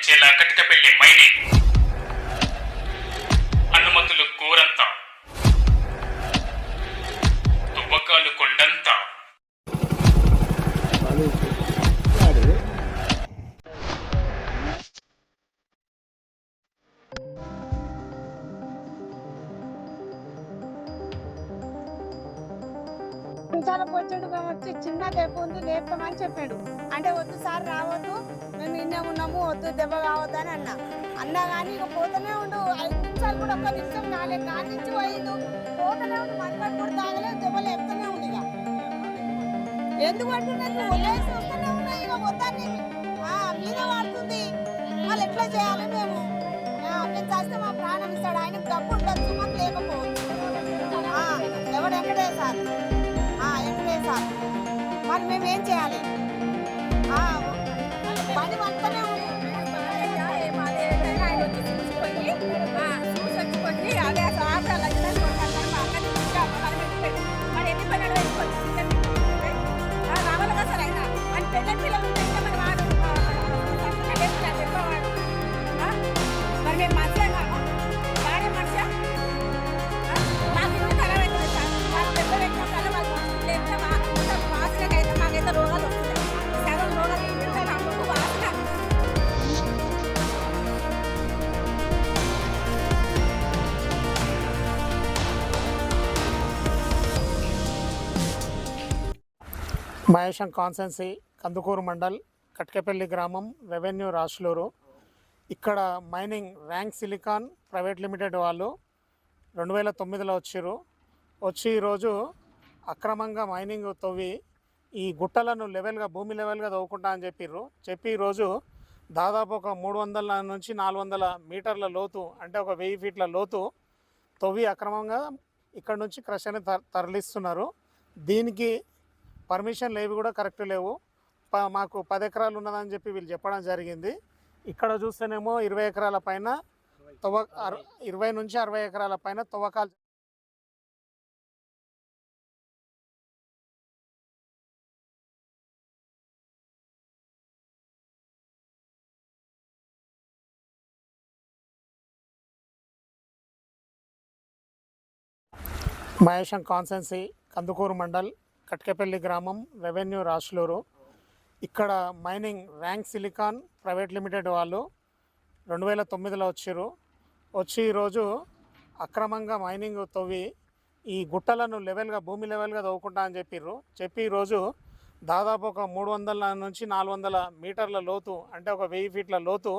తలపించేలా కటికపెళ్లి mining అనుమతులు కోరంతా తువ్వకాలు కొండంతా చాలా పొచ్చుడు వచ్చి చిన్న దెబ్బ ఉంది లేపుతామని చెప్పాడు. అంటే వద్దు సార్ రావద్దు, మేము ఇన్నే ఉన్నాము, వద్దు దెబ్బ కావద్దు అని అన్నా కానీ ఇక పోతూనే ఉండు. 5 నిమిషాలు కూడా ఒక్క నిమిషం నాలుగు నుంచి పోయిండు, పోతూనే ఉండు. మనపడి కూడా తాగలేదు, దెబ్బ లేపుతూనే ఉంది. ఇక ఎందుకు అంటున్నది వదిలేసి వస్తూనే ఉన్నాయి. ఇక వద్దని మీద పడుతుంది, వాళ్ళు ఎట్లా చేయాలి? మేము చేస్తే మా ప్రాణం ఇస్తాడు. ఆయనకు డబ్బు ఉండొచ్చు, మాకు లేకపోవచ్చు. ఎవడు ఎక్కడే సార్, సార్ మరి మేమేం చేయాలి? పని పడుతూనే అదే రావాలి కదా సార్. అయినా అని పెళ్ళ పిల్లలు మరి వాడు మరి మేము మనిషి వాడే మనిషి మాకు ఇల్లు ఖరాబ్ అవుతుంది సార్. మాకు పెద్ద పెట్టిన వాసనకైతే మాకైతే రోగాలు వస్తున్నాయి. సగం రోగాలు ఏంటంటే అమ్ముకు వాసన. మహేశం కాన్సెన్సీ కందుకూరు మండల్ కట్కెపల్లి గ్రామం రెవెన్యూ రాష్లూరు. ఇక్కడ mining rank silicon private limited వాళ్ళు 2009లో వచ్చి ఈరోజు అక్రమంగా మైనింగ్ తవ్వి ఈ గుట్టలను భూమి లెవెల్గా తవ్వుకుంటా అని చెప్పి ఈరోజు దాదాపు ఒక 300 నుంచి 400 మీటర్ల లోతు, అంటే ఒక 1000 ఫీట్ల లోతు తవ్వి అక్రమంగా ఇక్కడ నుంచి క్రషర్ని తరలిస్తున్నారు. దీనికి పర్మిషన్లు ఏవి కూడా కరెక్ట్ లేవు. మాకు 10 ఎకరాలు ఉన్నదని చెప్పి వీళ్ళు చెప్పడం జరిగింది. ఇక్కడ చూస్తేనేమో 20 ఎకరాల పైన 20 నుంచి 60 ఎకరాల పైన తవ్వకాలు. మహేశం కాన్సెన్సీ కందుకూరు మండల్ కట్కెపల్లి గ్రామం రెవెన్యూ రాష్లూరు. ఇక్కడ mining rank silicon private limited వాళ్ళు 2009లో వచ్చి ఈరోజు అక్రమంగా మైనింగ్ తవ్వి ఈ గుట్టలను భూమి లెవెల్గా తవ్వుకుంటా అని చెప్పి ఈరోజు దాదాపు ఒక 300 నుంచి 400 మీటర్ల లోతు, అంటే ఒక 1000 ఫీట్ల లోతు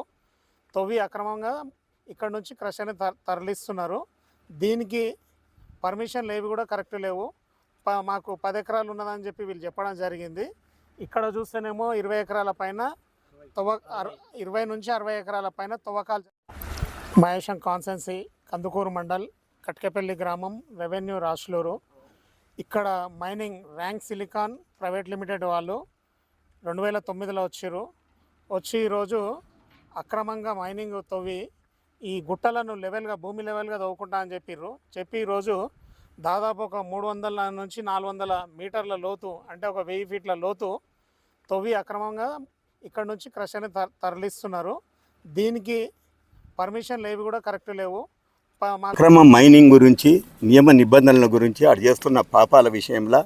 తవ్వి అక్రమంగా ఇక్కడ నుంచి క్రషర్ని తరలిస్తున్నారు. దీనికి పర్మిషన్లు ఏవి కూడా కరెక్ట్ లేవు. మాకు 10 ఎకరాలు ఉన్నదని చెప్పి వీళ్ళు చెప్పడం జరిగింది. ఇక్కడ చూస్తేనేమో 20 ఎకరాల పైన 20 నుంచి 60 ఎకరాల పైన తవ్వకాలు. మహేశం కాన్సెన్సీ కందుకూరు మండల్ కట్కెపల్లి గ్రామం రెవెన్యూ రాష్లూరు. ఇక్కడ mining rank silicon private limited వాళ్ళు 2009లో వచ్చి ఈరోజు అక్రమంగా మైనింగ్ తవ్వి ఈ గుట్టలను భూమి లెవెల్గా తవ్వుకుంటా అని చెప్పి ఈరోజు దాదాపు ఒక 300 నుంచి 400 మీటర్ల లోతు, అంటే ఒక 1000 ఫీట్ల లోతు తవ్వి అక్రమంగా ఇక్కడ నుంచి క్రషర్ని తరలిస్తున్నారు. దీనికి పర్మిషన్లు ఏవి కూడా కరెక్ట్ లేవు. అక్రమ మైనింగ్ గురించి, నియమ నిబంధనల గురించి అటు చేస్తున్న పాపాల విషయంలో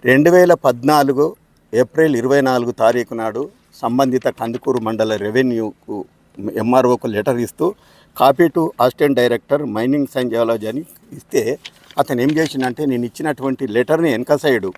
2014 ఏప్రిల్ 24 తారీఖు నాడు సంబంధిత కందుకూరు మండల రెవెన్యూకు ఎంఆర్ఓకు లెటర్ ఇస్తూ copy to assistant director mining science geology అని ఇస్తే అతను ఏం చేసిందంటే నేను ఇచ్చినటువంటి లెటర్ని వెనక సైడు